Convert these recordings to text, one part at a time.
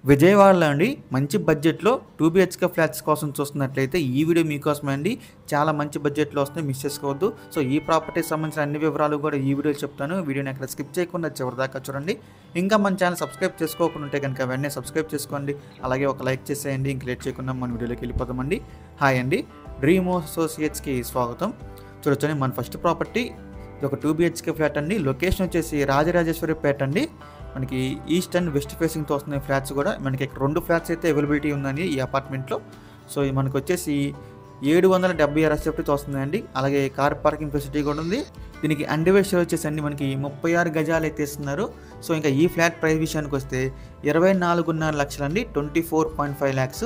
విజయవాడలో అండి మంచి బడ్జెట్‌లో 2 బీహెచ్‌కే ఫ్లాట్స్ కోసం చూస్తున్నట్లయితే ఈ వీడియో మీకోసమే అండి. చాలా మంచి బడ్జెట్‌లో వస్తుంది, మిస్ చేసుకోవద్దు. సో ఈ ప్రాపర్టీకి సంబంధించిన అన్ని వివరాలు కూడా ఈ వీడియోలో చెప్తాను. వీడియోని ఎక్కడ స్కిప్ చేయకుండా చివరిదాకా చూడండి. ఇంకా మన ఛానల్ సబ్స్క్రైబ్ చేసుకోకుండా ఉంటే కనుక వెంటనే సబ్స్క్రైబ్ చేసుకోండి. అలాగే ఒక లైక్ చేసేయండి. ఇంక లేట్ చేయకుండా మన వీడియోలోకి వెళ్ళిపోదామండి. హాయ్ అండి, డ్రీమ్ అసోసియేట్స్‌కి స్వాగతం. చూడొచ్చండి మన ఫస్ట్ ప్రాపర్టీ ఇది ఒక 2 బీహెచ్‌కే ఫ్లాట్ అండి. లొకేషన్ వచ్చేసి రాజరాజేశ్వరిపేట అండి. మనకి ఈస్ట్ అండ్ వెస్ట్ ఫేసింగ్తో వస్తున్నాయి ఫ్లాట్స్ కూడా. మనకి ఇక్కడ 2 ఫ్లాట్స్ అయితే అవైలబిలిటీ ఉందండి ఈ అపార్ట్మెంట్లో. సో ఇది మనకు వచ్చేసి 776 ఎస్ఎఫ్టీతో వస్తుందండి. అలాగే కార్ పార్కింగ్ ఫెసిలిటీ కూడా ఉంది. దీనికి అండివైడ్ షేర్ వచ్చేసి అండి మనకి 36 గజాలు అయితే ఇస్తున్నారు. సో ఇంకా ఈ ఫ్లాట్ ప్రైస్ విషయానికి వస్తే 24.5 లక్షలండి, 24.5 lakhs.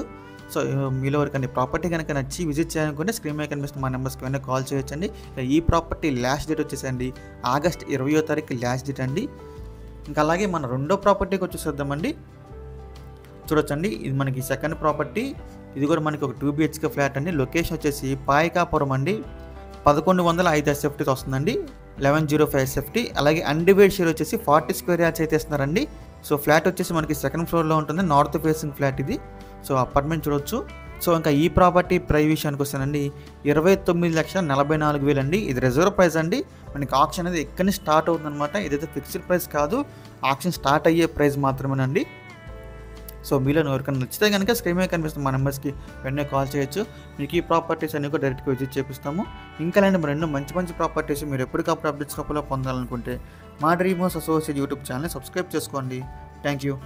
సో మీలో ఎవరికైనా ప్రాపర్టీ కనుక నచ్చి విజిట్ చేయాలనుకుంటే స్క్రీన్ మీద కనిపిస్తున్న మా నెంబర్స్కి వెంటనే కాల్ చేయొచ్చండి. ఈ ప్రాపర్టీ లాస్ట్ డేట్ వచ్చేసండి ఆగస్ట్ 20వ తారీఖు లాస్ట్ డేట్ అండి. ఇంకా అలాగే మన రెండో ప్రాపర్టీకి వచ్చేసేద్దామండి. చూడొచ్చండి ఇది మనకి సెకండ్ ప్రాపర్టీ. ఇది కూడా మనకి ఒక 2 బీహెచ్కే ఫ్లాట్ అండి. లొకేషన్ వచ్చేసి పాయకాపురం అండి. 1105 ఎస్ఎఫ్టీతో వస్తుందండి, 1105 ఎస్ఎఫ్టీ. అలాగే అన్డివైడ్ షేర్ వచ్చేసి 40 స్క్వేర్ యార్డ్స్ అయితే ఇస్తున్నారండి. సో ఫ్లాట్ వచ్చేసి మనకి సెకండ్ ఫ్లోర్లో ఉంటుంది, నార్త్ ఫేసింగ్ ఫ్లాట్ ఇది. సో అపార్ట్మెంట్ చూడొచ్చు. సో ఇంకా ఈ ప్రాపర్టీ ప్రైస్ విషయానికి వస్తానండి 29,44,000 అండి. ఇది రిజర్వ్ ప్రైస్ అండి. మనకి ఆక్షన్ అనేది ఎక్కడి నుంచి స్టార్ట్ అవుతుందన్నమాట. ఇదైతే ఫిక్స్డ్ ప్రైస్ కాదు, ఆక్షన్ స్టార్ట్ అయ్యే ప్రైస్ మాత్రమేనండి. సో మీలో ఎవరికైనా నచ్చితే కనుక స్క్రీన్ మీద కనిపిస్తుంది మా నెంబర్స్కి వెంటనే కాల్ చేయొచ్చు. మీకు ఈ ప్రాపర్టీస్ అన్ని కూడా డైరెక్ట్గా విజిట్ చేపిస్తాము. ఇంకా లేని మరెన్నో మంచి మంచి ప్రాపర్టీస్ మీరు ఎప్పటికప్పుడు అప్డేట్స్ రూపంలో పొందాలనుకుంటే మా డ్రీమ్ అసోసియేట్ యూట్యూబ్ ఛానల్ని సబ్స్క్రైబ్ చేసుకోండి. Thank you.